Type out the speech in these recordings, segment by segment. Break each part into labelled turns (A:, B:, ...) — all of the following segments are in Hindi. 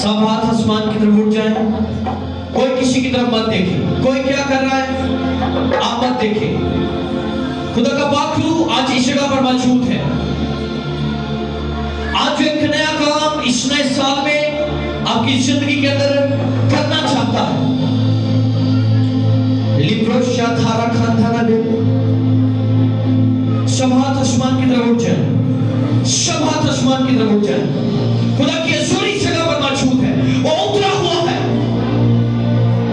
A: सब हाथ आसमान की तरफ उठ जाए। कोई किसी की तरफ मत देखे। कोई क्या कर रहा है आप मत देखे। खुदा का पाखरू आज इस जगह पर मौजूद है। आज एक नया काम इस नए साल में आपकी जिंदगी के अंदर करना चाहता है। सब हाथ आसमान की तरफ उठ जाए। सब हाथ आसमान की तरफ उठ जाए। खुदा की असूरी जगह पर मौजूद है। वो उतरा हुआ है।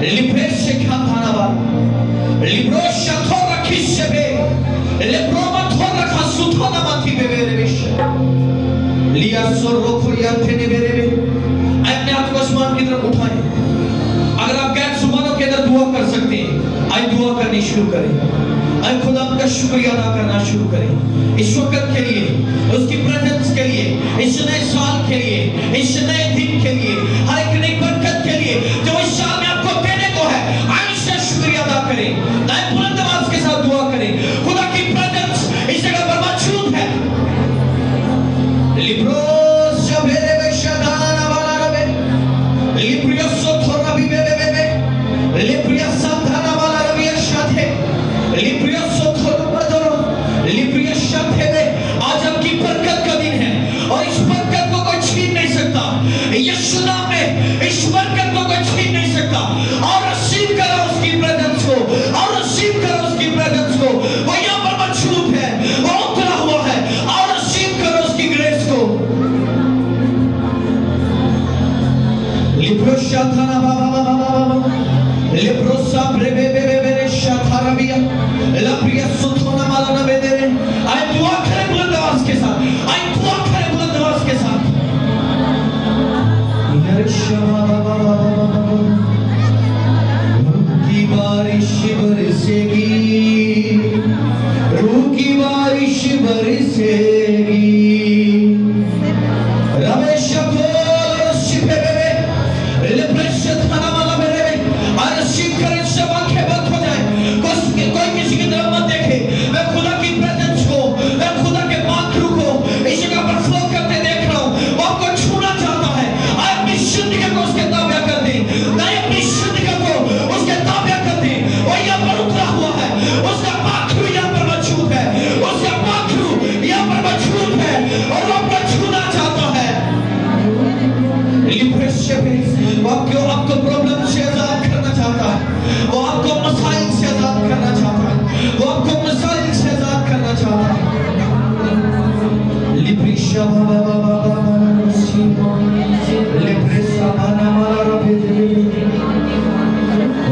A: लिब्रेश से क्या थाना बार लिब्रोश थोर रखी से बे लिब्रोमा थोर रखा सुथोना माथी बे बेरे विश लिया सोर रोखुरिया थे बेरे बे। अपने हाथ को आसमान की तरफ उठाएं। अगर आप गैर जुबानों के अंदर दुआ कर सकते हैं आइए दुआ करनी शुरू करें। आइए खुदा का शुक्रिया अदा करना शुरू करें इस वक्त के लिए, उसकी प्रेजेंस के लिए, इस नए साल के लिए, इस नए दिन के लिए, हर एक नई बरकत के लिए जो इस साल में आपको देने को है। आइए उसका शुक्रिया अदा करें। आइए बुलंद आवाज के साथ दुआ करें। खुदा की प्रेजेंस इस जगह पर मौजूद है। लिब्रोस जबेरे में शदाना वाला रबे लिब्रियस थोड़ा भी बे बे बे लिब्रियस संधाना वाला रबे शाथे लिब्रियस थोड़ा बदलो लिब्रियस शाथे में आज आपकी बरकत का दिन है और इस बरकत को कोई छीन नहीं सकता। यीशु नाम में इस बरकत को कोई छीन नहीं सकता। और रिसीव करो उसकी प्रेजेंस को, और रिसीव करो उसकी प्रेजेंस को। वो यहाँ पर मौजूद है, वो उतरा हुआ है। और रिसीव करो उसकी ग्रेस को। लिब्रोशा थाना बाबा बाबा लिब्रोसा ब्रेबे बेबे बेरे शाथारबिया लप्रिया सुथोना माला ना बेदे। आए दुआ करें बुलंद आवाज के साथ। आए दुआ करें बुलंद आवाज के साथ। की बारिश बरसेगी, रूह की बारिश बरसेगी। रमेश को शिपे बेबे लिब्रेश थाना माला बेबे और शिव करें। सब आंखें बंद हो जाए। कोई किसी की तरफ मत देखे। मैं खुदा की प्रेजेंस को, मैं खुदा के मातृ को इस जगह पर फ्लो करते देख रहा हूँ। वो आपको छूना चाहता है। आए अपनी जिंदगी को उसके ताबे कर दे। नहीं अपनी जिंदगी को उसके ताबे कर दे। वो यहाँ पर उतरा हुआ है। उसका पाखरू यहाँ पर मौजूद है। उसका पाखरू यहाँ पर मौजूद है और वो आपको छूना चाहता है। वो आपको प्रॉब्लम से आजाद करना चाहता है। वो आपको मसाइल से आजाद करना चाहता है। वो आपको मसाइल से आजाद करना चाहता है। लिब्रिशा बाबा बाबा बाबा लिब्रिशा बाबा बाबा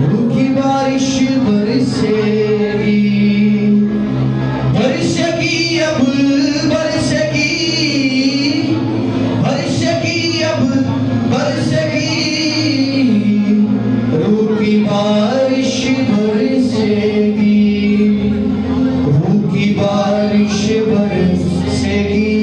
A: रूकी बारिश बरसेगी, बरसेगी अब बरसेगी, बरसेगी अब बरसेगी। रूह की बारिश बरसेगी, रूह की बारिश बरसेगी।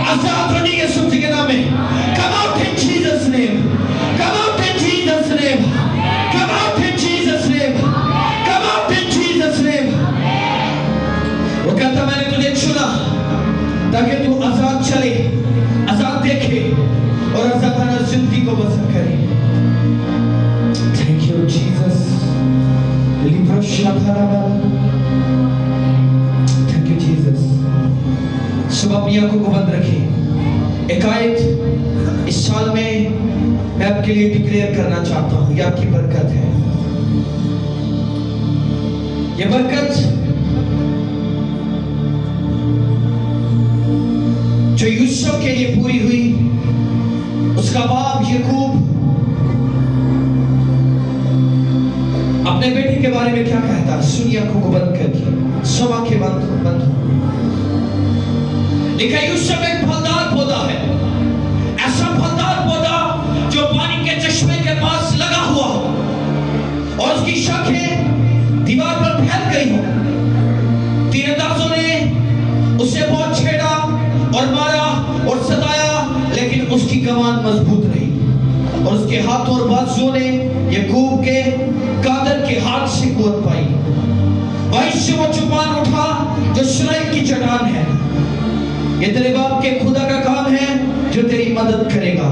A: आजाद होने यीशु मसीह के नाम में। Come out in Jesus name, come out in Jesus name, come out in Jesus name, come out in Jesus name। वो कहता मैंने तुझे चुना ताकि तू आजाद चले, आजाद देखे और आजादाना जिंदगी को बसर करे। Thank you Jesus। Thank you Jesus। सुबह अपनी आंखों को बंद रखें। एक आयत इस साल में मैं आपके लिए डिक्लेयर करना चाहता हूं, ये आपकी बरकत है। ये बरकत जो यूसुफ के लिए पूरी हुई, उसका बाप याकूब अपने बेटे के बारे में क्या कहता है? सुनिए आंखों को बंद करके, सब आंखें बंद हो। लिखा यूसुफ एक फलदार पौधा है, ऐसा फलदार पौधा जो पानी के चश्मे के पास लगा हुआ हो और उसकी शाखें दीवार पर फैल गई हो। तीरंदाजों ने उसे बहुत छेड़ा और मारा और सताया, लेकिन उसकी कमान मजबूत रही और उसके हाथों और बाजुओं ने याकूब के कादर के हाथ से कुवत पाई। वहीं से वो चुपान उठा जो इस्राएल की चट्टान है। ये तेरे बाप के खुदा का काम है जो तेरी मदद करेगा।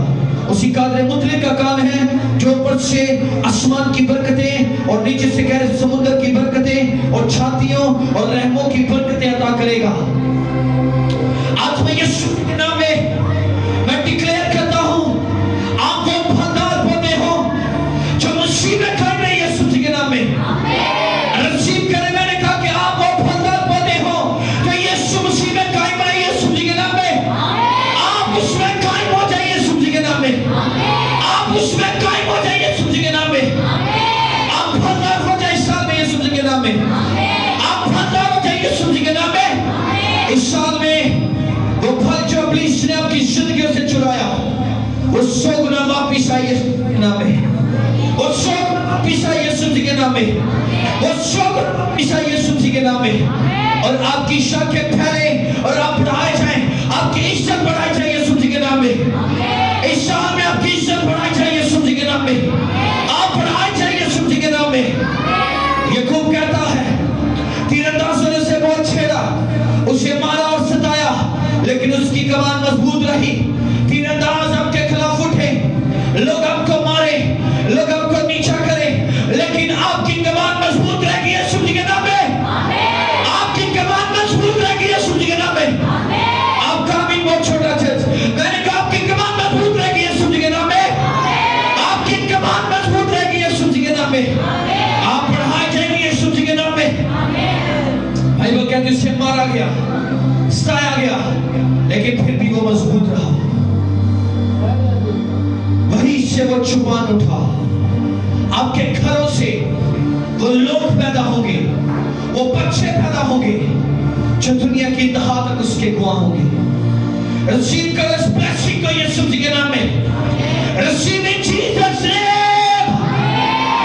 A: उसी कादर मुतलिक का काम है जो ऊपर से आसमान की बरकतें और नीचे से गहरे समुद्र की बरकतें और छातियों और रहमों की बरकतें अता करेगा। आज मैं यीशु के नाम में मैं डिक्लेयर करता हूं, आप वो फलदार पौधे हो जो मुसीबत कर रहे हैं यीशु के नाम में। रिसीव करें। मैंने कहा कि आप वो फलदार पौधे हो जो यीशु मसीह में कायम रहे यीशु के नाम में। आप उसमें कायम हो जाइए यीशु के नाम में। आप उसमें कायम हो जाइए यीशु के नाम में। आप फलदार हो जाइए इस साल में यीशु के नाम में। आप फलदार हो जाइए यीशु के नाम में। इस साल में वो फल जो इब्लीस ने आपकी जिंदगी से चुराया, वो 100 गुना वापिस आए यीशु के नाम में। वो 100 गुना वापिस आए यीशु के नाम में। वो 100 गुना वापिस आए यीशु के नाम में। और आपकी शाखें फैले और आप बढ़ाए जाएं, आपकी इज्जत बढ़ाई जाए यीशु के नाम में। इस साल में आपकी इज्जत बढ़ाई जाए यीशु के नाम में। आप बढ़ाए जाए यीशु के नाम में। याकूब कहता है, तीरंदाजों ने उसे बहुत छेड़ा, उसे मारा और सताया, लेकिन उसकी कमान मजबूत रही। तीरंदाज आपके खिलाफ उठे, लोग आपको मारे, लोग आपको नीचा करें, लेकिन आपकी कमान मजबूत रहेगी यीशु के नाम में। आपकी कमान मजबूत रहेगी यीशु के नाम में। आपका आमीन बहुत छोटा चर्च। मैंने कहा आपकी कमान मजबूत रहेगी यीशु के नाम में। आपकी कमान मजबूत रहेगी यीशु के नाम में। आप बढ़ाए जाएंगे यीशु के नाम में। भाई वो कहते उसे मारा गया, सताया गया, लेकिन फिर भी वो मजबूत रहा। वहीं से वो चुपान उठा। आपके घरों से वो लोग पैदा होंगे, वो बच्चे पैदा होंगे जो दुनिया की इंतहा तक उसके गवाह होंगे। रिसीव करो इस ब्लेसिंग को यीशु के नाम में। Receive in Jesus name.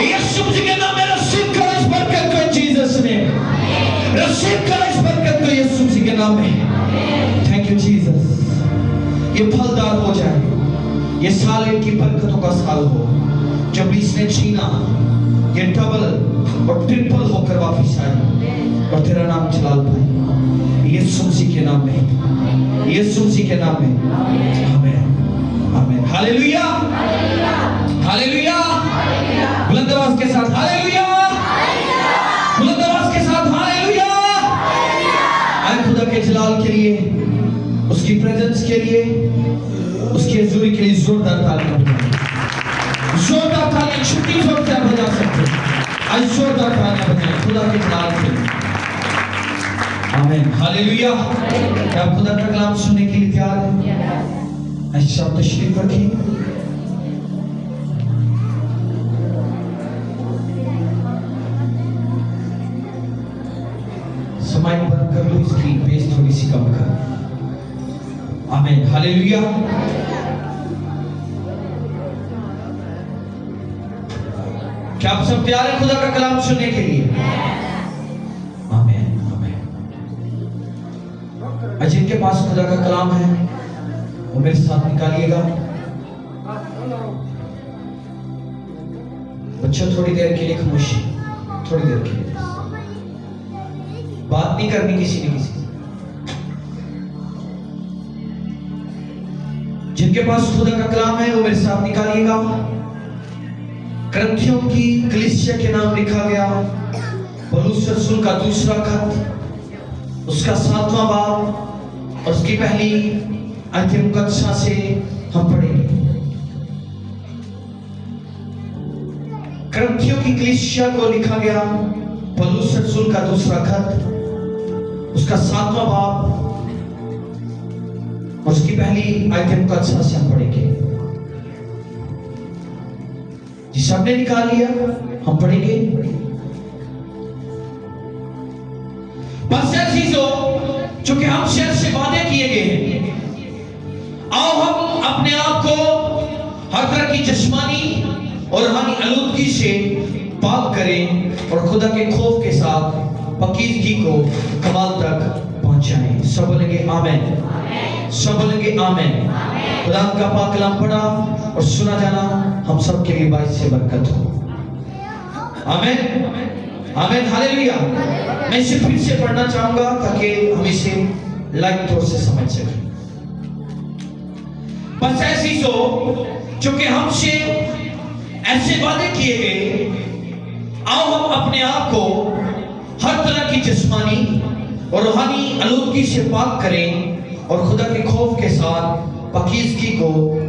A: Yeshu के नाम में रिसीव करो इस बरकत को इन जीसस नेम। रिसीव करो इस बरकत को यीशु के नाम में। Thank you Jesus. ये फलदार हो जाए, ये साल इनकी बरकतों का साल हो। जब इसने छीना, ये डबल और ट्रिपल होकर वापस आए और तेरा नाम जलाल पाए यीशु मसीह के नाम में, यीशु मसीह के नाम में। आमीन आमीन। Hallelujah hallelujah. बुलंद आवाज के साथ हालेलुया, बुलंद आवाज के साथ हालेलुया। आए खुदा के जलाल के लिए, उसकी प्रेजेंस के लिए, उसकी हजूरी के लिए जोरदार तालियां बजाएं। जोरदार तालियां छुट्टी जोर से बजा सकते हैं। आज जोरदार तालियां बजाएं खुदा के जलाल के लिए। आमीन हालेलुया। क्या आप खुदा का कलाम सुनने के लिए तैयार हैं? ऐसा तशरीफ रखिए। समय बंद कर लो, स्क्रीन पे थोड़ी सी कम कर। आमीन हालेलुया। क्या आप सब तैयार हैं खुदा का कलाम सुनने के लिए? आमीन आमीन। जिनके पास खुदा का कलाम है वो मेरे साथ निकालिएगा। बच्चों थोड़ी देर के लिए खामोशी, थोड़ी देर के लिए बात नहीं करनी किसी ने किसी से। जिनके पास खुदा का कलाम है वो मेरे साथ निकालिएगा। करंथियों की कलीसिया के नाम लिखा गया पौलुस रसूल का दूसरा खत, उसका 7वां बाब और उसकी पहली अंतिम कक्षा से हम पढ़ेंगे। करंथियों की कलीसिया को लिखा गया पौलुस रसूल का दूसरा खत, उसका 7वां बाब और उसकी पहली अंतिम कक्षा से हम पढ़ेंगे। जिस सबने निकाल लिया हम पढ़ेंगे। बस चीजों चूंकि हम शहर से वादे किए गए हैं, आओ हम अपने आप को हर तरह की जिस्मानी और रूहानी आलूदगी से पाक करें और खुदा के खौफ के साथ पाकीज़गी को कमाल तक पहुंचाएं। सब बोलेंगे आमीन, सब बोलेंगे आमीन। खुदा का पाक कलाम पढ़ा और सुना जाना हम सब के लिए बाइस से बरकत हो। आमीन, आमीन, हालेलुया। मैं इसे फिर से पढ़ना चाहूंगा ताकि हम इसे लाइव तौर से समझ सकें। बस ऐसी चूंकि हमसे ऐसे वादे किए गए, आओ हम अपने आप को हर तरह की जिस्मानी और रूहानी आलूदगी से पाक करें और खुदा के खौफ के साथ पाकीज़गी को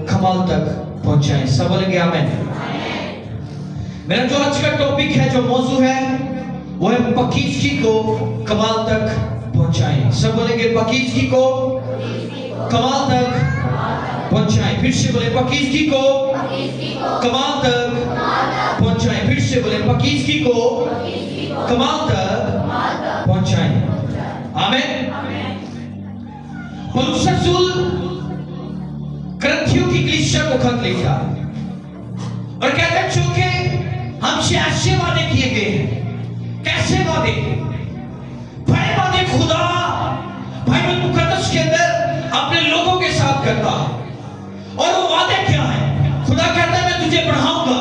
A: कमाल तक पहुंचाएं। सब बोलेंगे आमीन। मेरा जो आज का टॉपिक है, जो मौजू है, वो है पाकीज़गी को कमाल तक पहुंचाएं। सब बोलेंगे पाकीज़गी को कमाल तक पहुंचाएं। फिर से बोले पाकीज़गी को कमाल तक पहुंचाएं। फिर से बोले पाकीज़गी को कमाल तक पहुंचाएं। आमीन। पौलुस रसूल करंथियों की कलीसिया को खत लिखा और कहते हैं चूंकि हमसे ऐसे वादे किए गए हैं। कैसे वादे? बड़े वादे खुदा बाइबल मुकद्दस के अंदर अपने लोगों के साथ करता है। और वो वादे क्या है? खुदा कहता है मैं तुझे बढ़ाऊंगा,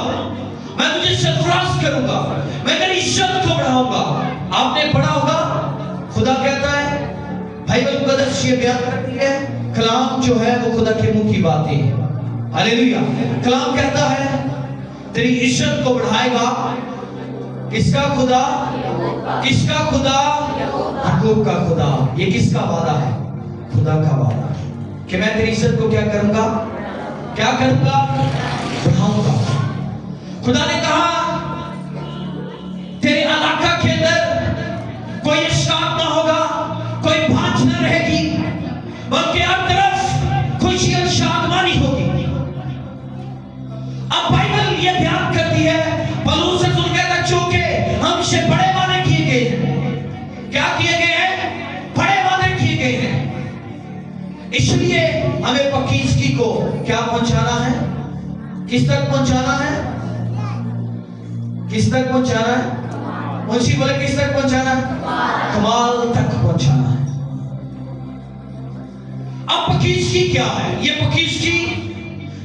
A: मैं तुझे सरफराज करूंगा, मैं तेरी इज्जत को बढ़ाऊंगा। आपने पढ़ा होगा, खुदा कहता है, बाइबल मुकद्दस ये बयान करती है, कलाम जो है वो खुदा के मुंह की बातें हैं। हालेलुया। कलाम कहता है तेरी इज्जत को बढ़ाएगा। किसका खुदा? किसका खुदा? याकूब का खुदा। ये किसका वादा है? खुदा का वादा कि मैं तेरी इज्जत को क्या करूंगा? क्या करूंगा? बढ़ाऊंगा। खुदा ने कहा तेरे इलाका के अंदर कोई इश्काक ना होगा, कोई भांज न रहेगी, बल्कि हर तरफ खुशी और शादमानी होगी। अब बाइबल ये बयान करती है, पौलुस रसूल कहता है चूंकि हमसे बड़े वादे किए गए हैं। क्या किए गए हैं? बड़े वादे किए गए हैं। इसलिए हमें पाकीज़गी को क्या पहुंचाना है? किस तक पहुंचाना है? किस तक पहुंचाना है? मुंशी बोले किस तक पहुंचाना है? कमाल तक पहुंचाना है। अब पाकीज़गी क्या है? ये पाकीज़गी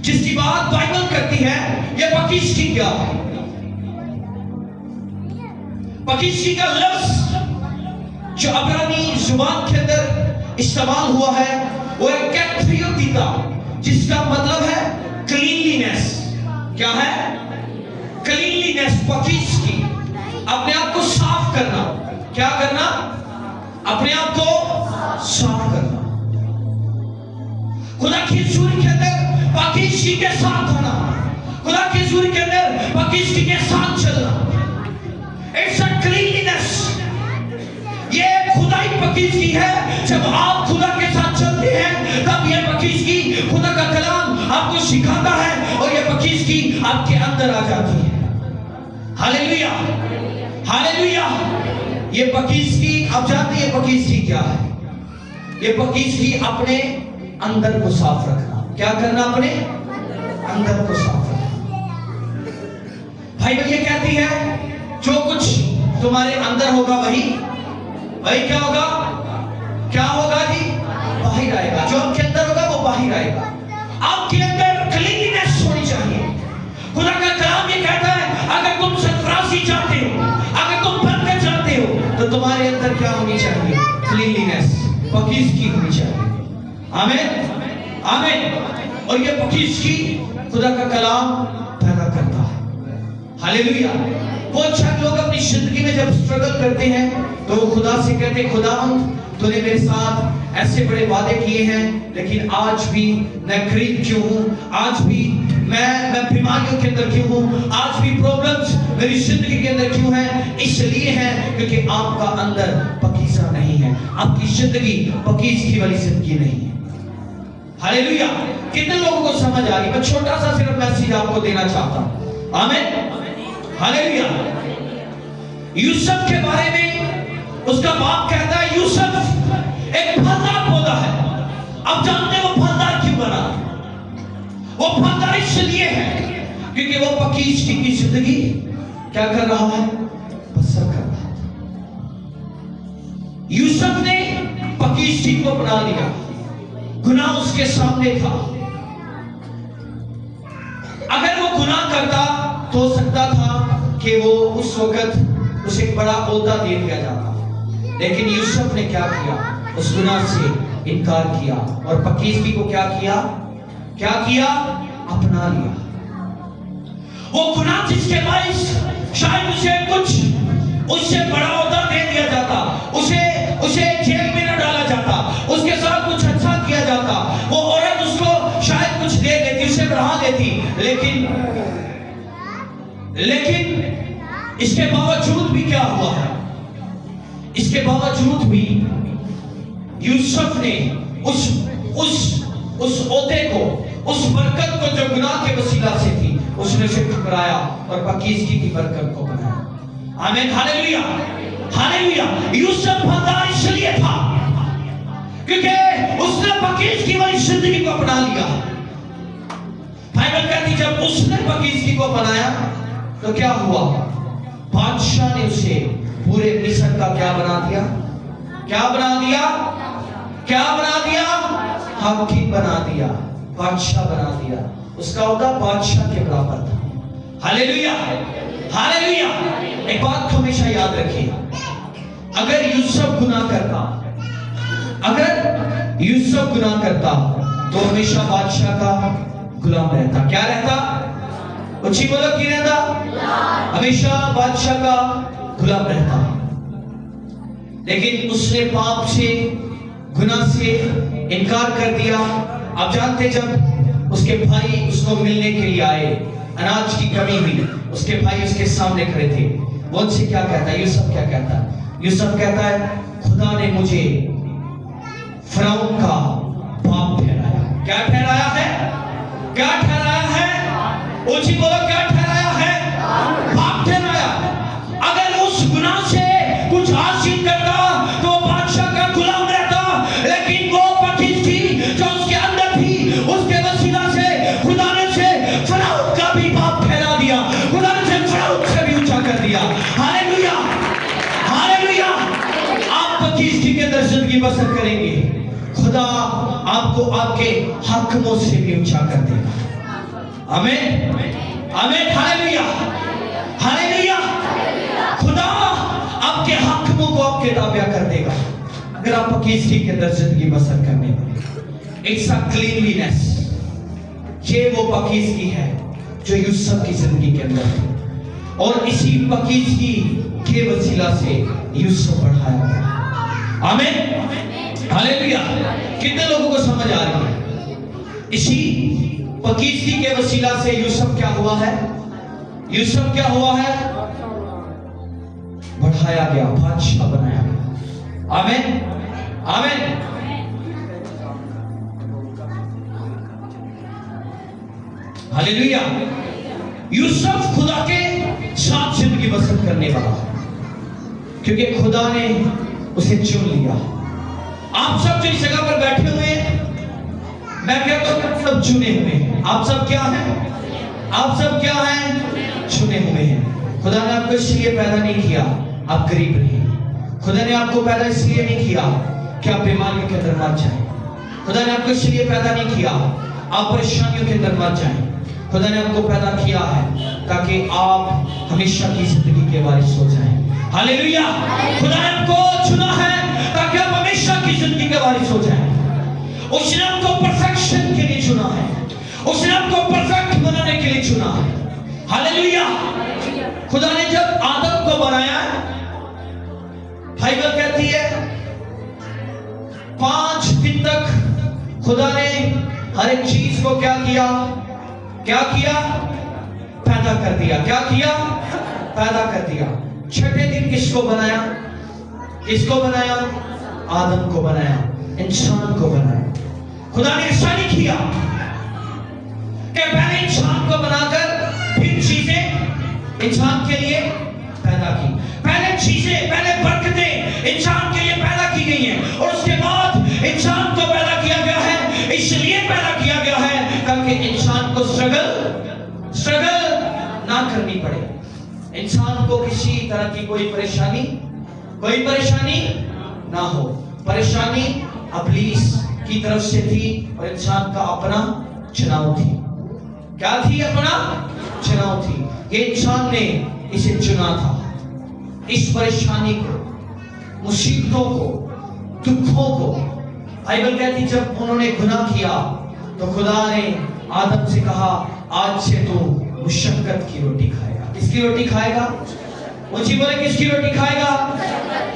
A: जिसकी बात बाइबल करती है, ये पाकीज़गी क्या है? पाकीज़गी का लफ्ज जो अब्रानी जुबान के अंदर इस्तेमाल हुआ है वो है कैथ्रियोतीता, जिसका मतलब है क्लीनलीनेस। क्या है? क्लीनलीनेस, पाकीज़गी, अपने आप को साफ करना। क्या करना? अपने आप को साफ करना। खुदा की हज़ूरी के अंदर पाकीज़गी के साथ होना, खुदा की हज़ूरी के अंदर पाकीज़गी के साथ चलना। It's a cleanliness. ये खुदाई पाकीज़गी है। जब आप खुदा के साथ चलते हैं तब ये पाकीज़गी, खुदा का कलाम आपको सिखाता है और ये पाकीज़गी आपके अंदर आ जाती है। Hallelujah, hallelujah. ये पाकीज़गी, आप जानते हैं पाकीज़गी क्या है? ये पाकीज़गी अपने अंदर को साफ रखना। क्या करना? अपने अंदर को साफ रखना। बाइबल ये कहती है जो कुछ तुम्हारे अंदर होगा वही क्या होगा? क्या होगा जी? बाहर आएगा। जो आपके अंदर होगा वो बाहर बाहर आएगा। आपके अंदर क्लीननेस होनी चाहिए। खुदा का कलाम ये कहता है अगर तुम सरफराजी चाहते हो, अगर तुम बरकत चाहते हो, तो तुम्हारे अंदर क्या होनी चाहिए? क्लीनलीनेस, पाकीज़गी होनी चाहिए। आमीन, आमीन। और ये पाकीज़गी खुदा का कलाम पैदा करता है। हालेलुया। बहुत सारे लोग अपनी जिंदगी में जब स्ट्रगल करते हैं तो वो खुदा से कहते हैं, खुदा तूने मेरे साथ ऐसे बड़े वादे किए हैं, लेकिन आज भी मैं गरीब क्यों हूँ? आज भी मैं बीमारियों के अंदर क्यों हूँ? आज भी प्रॉब्लम्स मेरी जिंदगी के अंदर क्यों है? इसलिए है क्योंकि आपका अंदर पाकीज़ा नहीं है, आपकी जिंदगी पाकीज़गी वाली जिंदगी नहीं है। हालेलुया। कितने लोगों को समझ आ रही? मैं छोटा सा सिर्फ मैसेज आपको देना चाहता हूँ। आमीन, हालेलुया। यूसुफ के बारे में उसका बाप कहता है यूसुफ एक फलदार पौधा है। अब जानते हैं वो फलदार क्यों बना? वो फलदार इसलिए है क्योंकि वो पाकीज़गी की जिंदगी क्या कर रहा है? बसर कर रहा है। यूसुफ ने पाकीज़गी को अपना लिया। गुनाह उसके सामने था। अगर वो गुनाह करता तो हो सकता था कि वो उस वक्त उसे एक बड़ा ओहदा दे दिया जाता, लेकिन यूसुफ ने क्या किया? उस गुनाह से इनकार किया और पाकीज़गी को क्या किया? क्या किया? अपना लिया। वो गुनाह जिसके बाइस शायद उसे कुछ उससे बड़ा ओहदा दे दिया जाता, उसे जेल में न डाला जाता, उसके साथ कुछ अच्छा किया जाता, वो औरत उसको शायद कुछ दे देती, उसे बढ़ा देती, लेकिन इसके बावजूद भी क्या हुआ है? इसके बावजूद भी यूसुफ ने उस ओहदे को, उस बरकत को जो गुनाह के वसीला से थी, उसने उसे ठुकराया और पाकीज़गी की बरकत को बनाया। आमीन, हालेलुया, हालेलुया। यूसुफ फलदार इसलिए था क्योंकि उसने पाकीज़गी वाली जिंदगी को अपना लिया। बाइबल कहती जब उसने पाकीज़गी को अपनाया तो क्या हुआ? बादशाह ने उसे पूरे मिस्र का क्या बना दिया? क्या बना दिया? क्या बना दिया? हाकिम बना दिया, बादशाह बना दिया। उसका ओहदा बादशाह के बराबर था। Hallelujah, hallelujah. एक बात को हमेशा याद रखिए, अगर यूसुफ गुनाह करता तो हमेशा बादशाह का गुलाम रहता। क्या रहता? उची बोलो, की रहता? हमेशा बादशाह का गुलाम रहता। लेकिन उसने पाप से, गुनाह से इनकार कर दिया। आप जानते जब उसके भाई उसको मिलने के लिए आए, अनाज की कमी हुई, उसके भाई उसके सामने खड़े थे, वो उनसे क्या कहता है? यूसुफ क्या कहता है? यूसुफ कहता है खुदा ने मुझे फिरौन का बाप ठहराया। क्या ठहराया है? क्या ठहराया है? ऊंची बोलो, क्या ठहराया है? बाप ठहराया। अगर उस गुनाह से कुछ हासिल करता तो बादशाह का गुलाम रहता, लेकिन वो पाकीज़गी जो उसके अंदर थी, उसके वसीला से खुदा ने उसे फिरौन का भी बाप ठहरा दिया। खुदा ने उसे फिरौन से भी ऊंचा कर दिया। Hallelujah, hallelujah. आप पाकीज़गी के अंदर जिंदगी बसर करेंगे, खुदा आपको आपके हाकिमों से भी ऊंचा कर देगा। आमीन, आमीन, हालेलुया, हालेलुया। खुदा आपके हाकिमों को आपके ताबिया कर देगा अगर आप पाकीज़गी के अंदर जिंदगी बसर करने में। It's a cleanliness. ये वो पाकीज़गी है जो यूसुफ की जिंदगी के अंदर है, और इसी पाकीज़गी के वसीला से यूसुफ बढ़ाया गया। आमीन, हालेलुया। कितने लोगों को समझ आ रही है? इसी पाकीज़गी के वसीला से यूसुफ क्या हुआ है? यूसुफ क्या हुआ है? बढ़ाया गया, बादशाह बनाया गया। आमीन, आमीन। हालेलुया। यूसुफ खुदा के साथ जिंदगी बसर करने वाला क्योंकि खुदा ने उसे चुन लिया। आप सब जो इस जगह पर बैठे हुए हैं, मैं कहता हूं सब चुने हुए हैं। आप सब क्या हैं? आप सब क्या हैं? चुने हुए हैं। खुदा ने आपको इसलिए पैदा नहीं किया आप गरीब रहे। खुदा ने आपको पैदा इसलिए नहीं किया कि आप बीमारियों के अंदर मर जाए। खुदा ने आपको इसलिए पैदा नहीं किया आप परेशानियों के अंदर मर जाएं। खुदा ने आपको पैदा किया है ताकि आप हमेशा की जिंदगी के वारिस हो जाएं। हालेलुया। खुदा ने आपको चुना है ताकि आप हमेशा की जिंदगी के वारिस हो जाएं। उसने आपको परफेक्शन के लिए चुना है, उसने आपको परफेक्ट बनाने के लिए चुना है। हालेलुया। खुदा ने जब आदम को बनाया, बाइबल कहती है 5 दिन तक खुदा ने हर एक चीज को क्या किया? पैदा कर दिया। क्या किया? पैदा कर दिया। छठे दिन किसको बनाया? आदम को बनाया, इंसान को बनाया। खुदा ने ऐसा नहीं किया कि पहले इंसान को बनाकर फिर चीजें इंसान के लिए पैदा की। पहले बरकतें इंसान के लिए पैदा की गई हैं और उसके बाद इंसान को पैदा किया गया है। इसलिए पैदा किया गया है ताकि इंसान को स्ट्रगल ना करनी पड़े, इंसान को किसी तरह की कोई परेशानी ना हो। परेशानी इब्लीस की तरफ से थी और इंसान का अपना चुनाव थी। क्या थी? अपना चुनाव थी। ये इंसान ने इसे चुना था, इस परेशानी को, मुसीबतों को, दुखों को। बाइबल कहती जब उन्होंने गुनाह किया तो खुदा ने आदम से कहा आज से तू मुशक्कत की रोटी खाएगा। किसकी रोटी खाएगा? ऊंची बोले, किसकी रोटी खाएगा?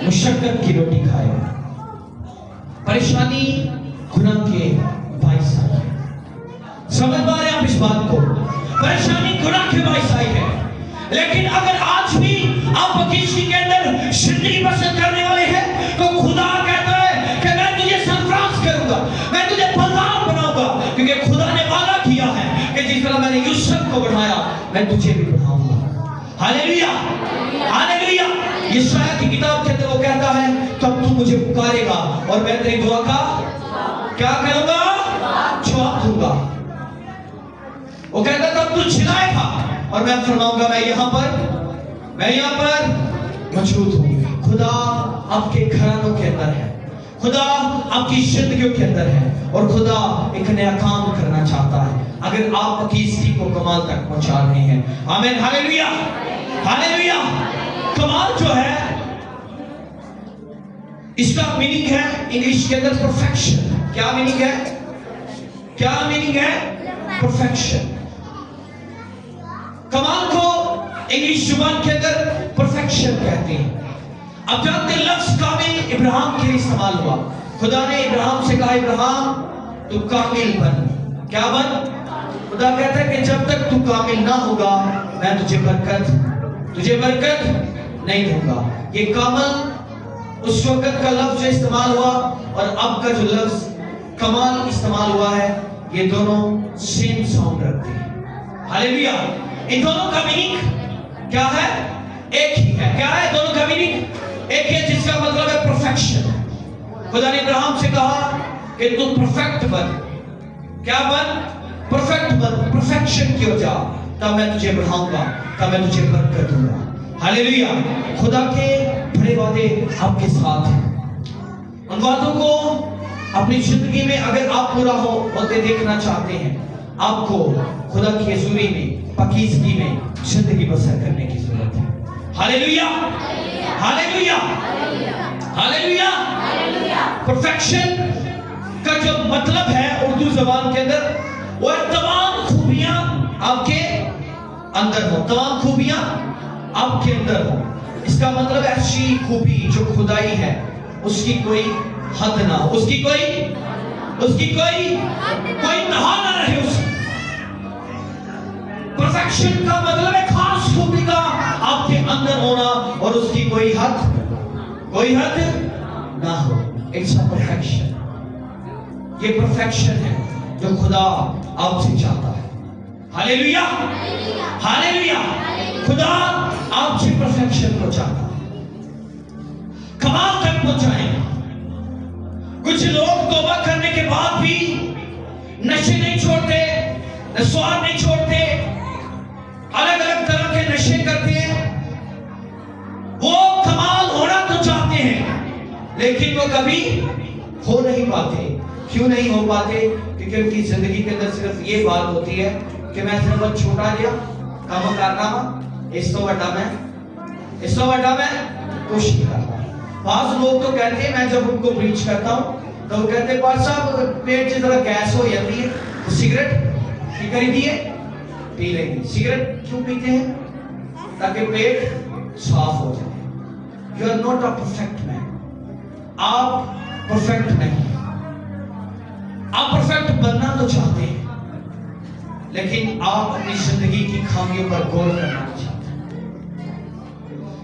A: मुशक्कत की रोटी खाएगा। परेशानी गुनाह के बाइस आई है। समझ पा रहे हैं आप इस बात को? परेशानी गुनाह के बाइस आई है। लेकिन अगर आज भी आप बगीचे के अंदर जिंदगी बसर करने वाले हैं तो खुदा कहता है कि मैं तुझे सरफराज करूंगा, मैं तुझे फलदार बनाऊंगा, क्योंकि खुदा ने वादा किया है कि जिस तरह मैंने यूसुफ को बढ़ाया मैं तुझे भी बढ़ाऊंगा। Hallelujah, hallelujah. यशायाह की किताब के अंदर वो कहता है तब तू मुझे पुकारेगा और मैं तेरी दुआ का क्या करूंगा? जवाब दूंगा। वो कहता तब तू चिल्लाएगा और मैं फरमाऊंगा मैं यहाँ पर मौजूद हूँ। खुदा आपके घरानों के अंदर है, खुदा आपकी जिंदगियों के अंदर है और खुदा एक नया काम करना चाहता है अगर आप पकीज़गी को कमाल तक पहुंचा रहे हैं। आमीन, हालेलुया, हालेलुया। कमाल जो है इसका मीनिंग है इंग्लिश के अंदर परफेक्शन। क्या मीनिंग है? परफेक्शन। कमाल को इंग्लिश जुबान के अंदर परफेक्शन कहते हैं। अब जानते हैं लफ्ज कामिल इब्राहिम के लिए इस्तेमाल हुआ। खुदा ने इब्राहिम से कहा इब्राहिम तू कामिल बन। क्या बन? खुदा कहता है कि जब तक तू कामिल ना होगा मैं तुझे बरकत नहीं दूंगा। ये कामल उस वक्त का लफ्ज इस्तेमाल हुआ और अब का जो लफ्ज कमाल इस्तेमाल हुआ है ये दोनों सेम साउंड रखते हैं। हालेलुया। इन दोनों का मीनिंग क्या है? एक ही है। क्या है दोनों का मीनिंग? एक है जिसका मतलब है परफेक्शन। खुदा ने इब्राहिम से कहा कि तू परफेक्ट बन। क्या बन? परफेक्ट बन, परफेक्शन की हो जा, तब मैं तुझे बढ़ाऊंगा, तब मैं तुझे बरकत दूंगा। हालेलुया। खुदा के बड़े वादे आपके साथ हैं। उन वादों को अपनी जिंदगी में अगर आप पूरा होते देखना चाहते हैं, आपको खुदा की हजूरी में, पकीज़गी में जिंदगी बसर करने की जरूरत है। Hallelujah, hallelujah, hallelujah. परफेक्शन का जो मतलब है उर्दू जबान के अंदर वो तमाम खूबियां आपके अंदर हो, तमाम खूबियां आपके अंदर हो। इसका मतलब ऐसी खूबी जो खुदाई है उसकी कोई हद ना हो, उसकी कोई तहा ना रहे। उसकी परफेक्शन का मतलब है खास खूबी का आपके अंदर होना और उसकी कोई हद ना हो। It's a perfection. ये परफेक्शन है जो खुदा आपसे चाहता है। Hallelujah, hallelujah. खुदा आपसे परफेक्शन को चाहता है, कमाल तक पहुंचाएं। कुछ लोग तौबा करने के बाद भी नशे नहीं छोड़ते, नशवार नहीं छोड़ते, अलग अलग तरह के नशे करते हैं। वो कमाल होना तो चाहते हैं लेकिन वो कभी हो नहीं पाते। क्यों नहीं हो पाते? क्योंकि उनकी जिंदगी के अंदर सिर्फ ये बात होती है कि मैं सिर्फ बहुत छोटा गया काम करना इस तो बड़ा मैं कुछ नहीं करता। बाज़ लोग तो कहते हैं, मैं जब उनको प्रीच करता हूँ तो वो कहते हैं पास्टर साहब पेट से जरा गैस हो जाती है तो सिगरेट की करी दिए पी लेंगे। सिगरेट क्यों पीते हैं? ताकि पेट साफ हो जाए। You are not a perfect man, आप परफेक्ट नहीं। आप परफेक्ट बनना तो चाहते हैं लेकिन आप अपनी जिंदगी की खामियों पर गौर करना चाहते हैं।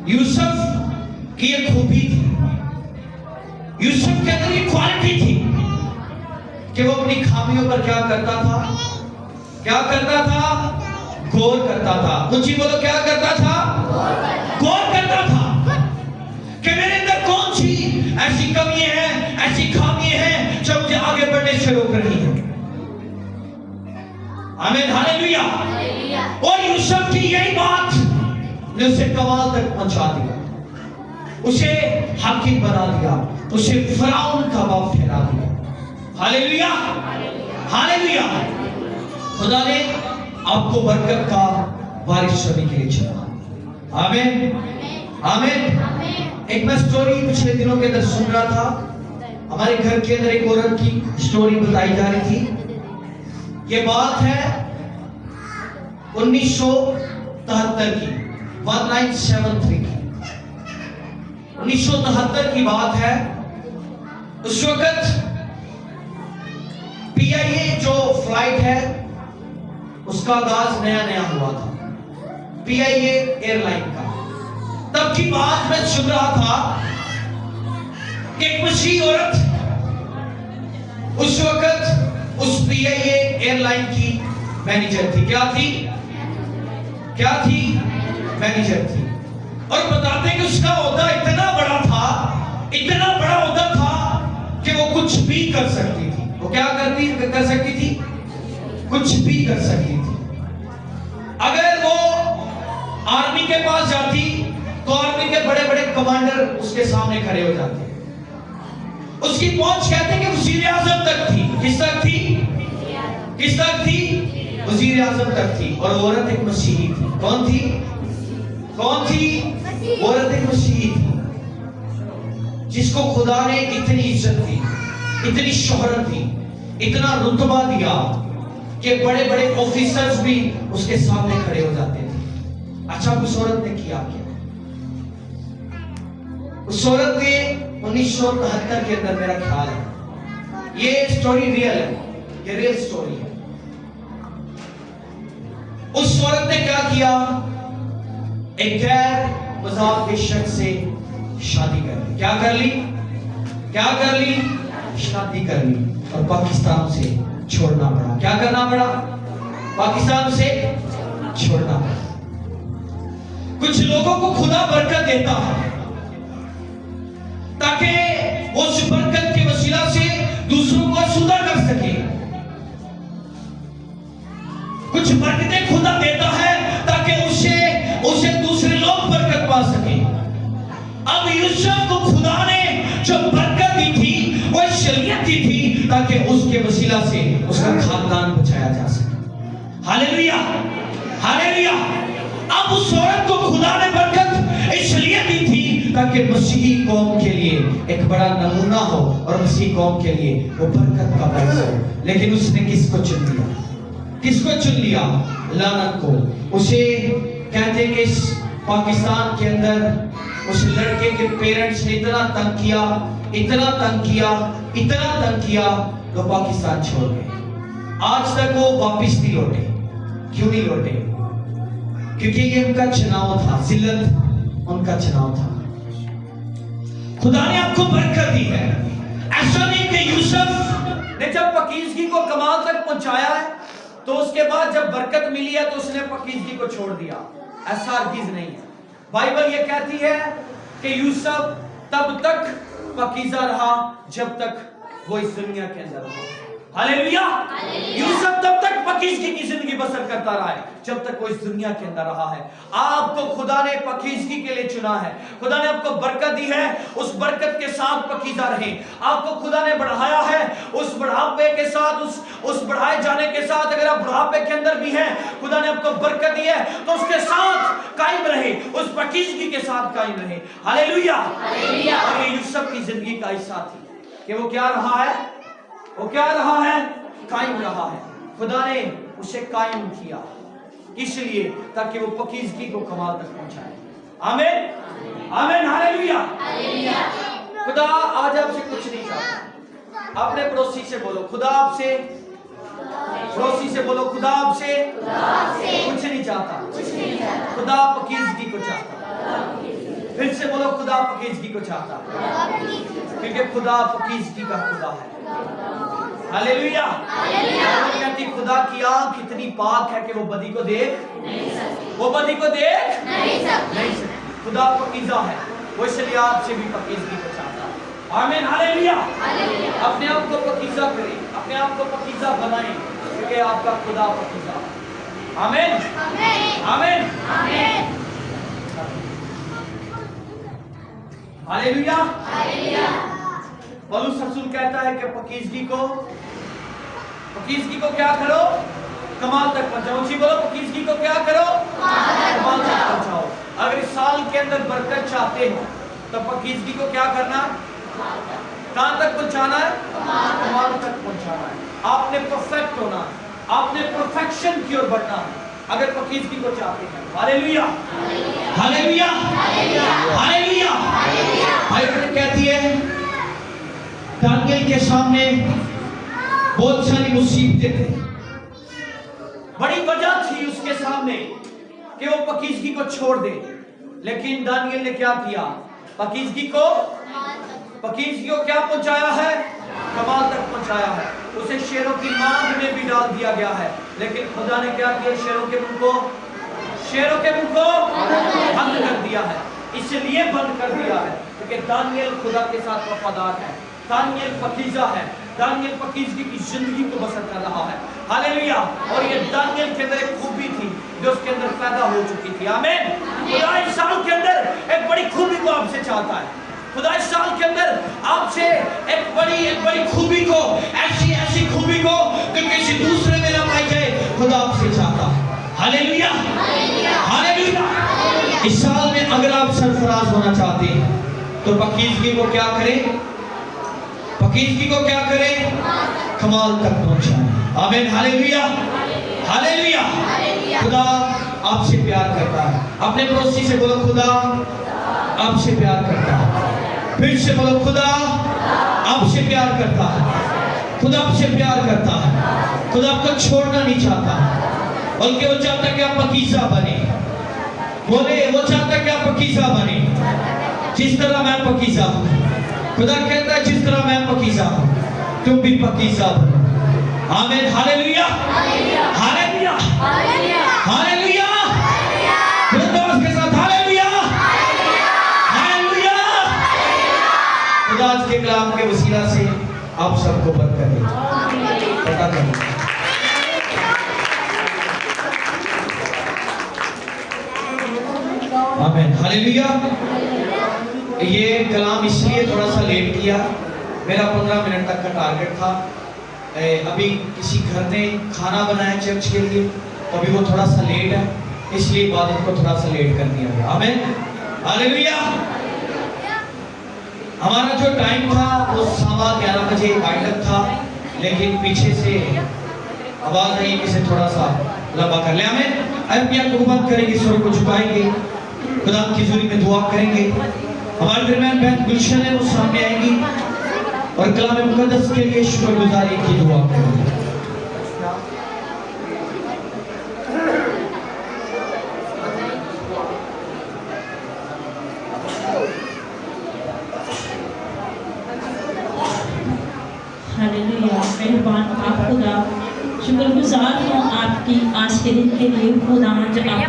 A: यूसुफ की एक खूबी थी, यूसुफ के अंदर एक क्वालिटी थी कि वो अपनी खामियों पर क्या करता था? गौर करता था। ऊंची बोलो, क्या करता था? गौर करता था कि मेरे अंदर कौन सी ऐसी कमियां हैं, ऐसी खामियां हैं जो मुझे आगे बढ़ने से रोक रही है। आमीन, हालेलुया। और यूसुफ की यही बात ने उसे कमाल तक पहुंचा दिया, उसे हाकिम बना दिया, उसे फिरौन का बाप ठहरा दिया। Hallelujah, hallelujah. खुदा ने आपको बरकत का बारिश होने के लिए चुना। आमीन, आमीन। एक मैं स्टोरी पिछले दिनों के अंदर सुन रहा था। हमारे घर के अंदर एक औरत की स्टोरी बताई जा रही थी। ये बात है 1973 की, 1973 की, 1973 की बात है। उस वक्त PIA जो फ्लाइट है उसका आगाज नया नया हुआ था, PIA एयरलाइन का। तब की बात मैं सुन रहा था कि एक मसीही औरत उस वक्त उस PIA एयरलाइन की मैनेजर थी। क्या थी? मैनेजर थी। और बताते कि उसका ओहदा इतना बड़ा ओहदा था कि वो कुछ भी कर सकती थी। वो क्या कर सकती थी? कुछ भी कर सकती थी। अगर वो आर्मी के पास जाती तो आर्मी के बड़े बड़े कमांडर उसके सामने खड़े हो जाते। उसकी पहुंच कहते कि वजीर आजम तक थी। किस तक थी? वजीर आजम तक थी। और औरत एक मसीही थी। कौन थी? औरत एक मसीही थी जिसको खुदा ने इतनी इज्जत दी, इतनी शोहरत दी, इतना रुतबा दिया कि बड़े बड़े ऑफिसर्स भी उसके सामने खड़े हो जाते थे। अच्छा, उस औरत ने किया क्या? उस औरत ने 1973 के अंदर, मेरा ख्याल है ये स्टोरी रियल है, ये रियल स्टोरी है। उस औरत ने क्या किया? एक गैर मुजाफ के शख्स से शादी कर ली। क्या कर ली? शादी कर ली और पाकिस्तान से छोड़ना पड़ा। क्या करना पड़ा? पाकिस्तान से छोड़ना पड़ा। कुछ लोगों को खुदा बरकत देता है ताकि उस बरकत के वसीला से दूसरों को सुधा कर सके। कुछ बरकतें खुदा देता है ताकि उसे दूसरे लोग बरकत पा सके। अब यूसुफ को खुदा ने जो बरकत दी थी वो शरीयत दी थी ताकि उसके वसीला से उसका खानदान बचाया जा सके। Hallelujah, hallelujah. अब उस औरत को खुदा ने बरकत इसलिए दी थी ताकि मसीही कौम के लिए एक बड़ा नमूना हो और मसीही कौम के लिए वो बरकत का बायस हो। लेकिन उसने किसको चुन लिया? लानत को। उसे कहते कि इस पाकिस्तान के अंदर उस लड़के के पेरेंट्स ने इतना तंग किया तो पाकिस्तान छोड़ गए। आज तक वो वापिस नहीं लौटे। क्यों नहीं लौटे? क्योंकि ये उनका चुनाव था, जिल्लत उनका चुनाव था। खुदा ने आपको बरकत दी है। ऐसा नहीं कि यूसुफ ने जब पाकीज़गी को कमाल तक पहुंचाया है तो उसके बाद जब बरकत मिली है तो उसने पाकीज़गी को छोड़ दिया। ऐसा हरगिज़ नहीं है। बाइबल ये कहती है कि यूसुफ तब तक पाकीज़ा रहा जब तक वो इस दुनिया के अंदर रहा। हालेलुया। यूसुफ तब तक पकीजगी की जिंदगी बसर करता रहा है, जब तक वो इस दुनिया के अंदर रहा है। आपको खुदा ने पकीजगी के लिए चुना है। खुदा ने आपको बरकत दी है, उस बरकत के साथ पकीजा रहें। आपको खुदा ने बढ़ाया है, उस बढ़ापे के साथ, उस बढ़ाए जाने के साथ, अगर आप बुढ़ापे के अंदर भी हैं, खुदा ने आपको बरकत दी है, तो उसके साथ कायम रहे, उस पकीजगी के साथ कायम रहे। हालेलुया। और ये यूसुफ की जिंदगी का हिस्सा थी कि वो क्या रहा है, वो क्या रहा है, कायम रहा है। खुदा ने उसे कायम किया, इसलिए ताकि वो पकीजगी को कमाल तक पहुंचाए। आमीन, आमीन, हालेलुया। खुदा आज आपसे कुछ नहीं चाहता। अपने पड़ोसी से बोलो, खुदा आपसे, पड़ोसी से बोलो, खुदा आपसे कुछ नहीं चाहता, खुदा पकीजगी को चाहता। फिर से बोलो, खुदा पकीजगी को चाहता, क्योंकि खुदा पकीजगी का खुदा है। हालेलुया। कहती खुदा की आंख इतनी पाक है कि वो बदी को देख नहीं सकती, वो बदी को देख नहीं सकती। खुदा पकीजा है, वो इसलिए आपसे भी पकीजगी को चाहता है। आमीन, हालेलुया। अपने आप को पकीजा करें, अपने आप को पकीजा बनाएं, क्योंकि आपका खुदा पकीजा। आमीन, आमीन, हालेलुया। पौलुस रसूल कहता है कि पकीजगी को क्या करो, कमाल तक पहुंचाओ। जी बोलो, पकीजगी को क्या करो, कमाल तक पहुंचाओ। अगर इस साल के अंदर बरकत चाहते हो तो पकीजगी को क्या करना, कहां तक पहुंचाना है, कमाल तक पहुंचाना है। आपने परफेक्ट होना है, आपने परफेक्शन की ओर बढ़ना है अगर पकीजगी को चाहते हैं। Hallelujah, hallelujah, hallelujah. बाइबल कहती है दानियल के सामने बहुत सारी मुसीबतें थी, बड़ी वजह थी उसके सामने कि वो पकीजगी को छोड़ दे, लेकिन दानियल ने क्या किया, पकीजगी को क्या पहुंचाया है, कमाल तक पहुंचाया है। उसे शेरों की मांग में भी डाल दिया गया है, लेकिन खुदा ने क्या किया, शेरों के मुंह को बंद कर दिया है। इसलिए बंद कर दिया है क्योंकि दानियल खुदा के साथ वफादार है, दानियल पकीजा है, दानियल पकीजगी की जिंदगी को बसर कर रहा है। हालेलुया। और ये दानियल के अंदर एक खूबी थी जो उसके अंदर पैदा हो चुकी थी। आमीन। खुदा इस साल के अंदर एक बड़ी खूबी को आपसे चाहता है। खुदा इस साल के अंदर आपसे एक बड़ी खूबी को, ऐसी खूबी को कि किसी दूसरे में ना पाई जाए, खुदा आपसे चाहता है। Hallelujah, hallelujah. इस साल में अगर आप सरफराज होना चाहते हैं तो पकीजगी को क्या करें, पकीजगी को क्या करें, कमाल तक पहुंचाएं। आमीन, हालेलुया, हालेलुया। खुदा आपसे प्यार करता है। अपने पड़ोसी से बोलो, खुदा आपसे प्यार करता है। फिर से बोलो, खुदा आपसे प्यार करता है। खुदा आपसे प्यार करता है। खुदा आपको छोड़ना नहीं चाहता, बल्कि वो चाहता कि आप पकीजा बने। बोले, वो चाहता कि आप पकीजा बने, जिस तरह मैं पकीजा हूं। खुदा कहता है जिस तरह मैं पकीजा हूं, तुम भी पकीजा बनो। आमीन, हालेलुया, हालेलुया, हालेलुया। के साथ हालेलुया, हालेलुया। खुदा आज के कलाम के वसीला से आप सबको बरकत दे। पता करें। आमीन, हालेलुया। ये कलाम इसलिए थोड़ा सा लेट किया, मेरा 15 मिनट तक का टारगेट था। अभी किसी घर ने खाना बनाया चर्च के लिए, तो अभी वो थोड़ा सा लेट है, इसलिए इबादत को थोड़ा सा लेट कर दिया गया। आमीन, हालेलुया। हमारा जो टाइम था वो 11:15 बजे बाइटक था, लेकिन पीछे से आवाज आई कि इसे थोड़ा सा लंबा कर ले। आमीन। अब क्या कुर्बान करेंगे, सुर को झुकाएंगे, खुदा की हुजूरी में दुआ करेंगे। हमारे दरमियान बहन गुलशन है, वो सामने आएंगी और कलाम मुकद्दस के लिए शुक्रगुजारी की दुआ करेंगे।
B: हालेलुया। मेहरबान आप खुदा, शुक्रगुजार हूँ आपकी आज के दिन के लिए खुदा जो आप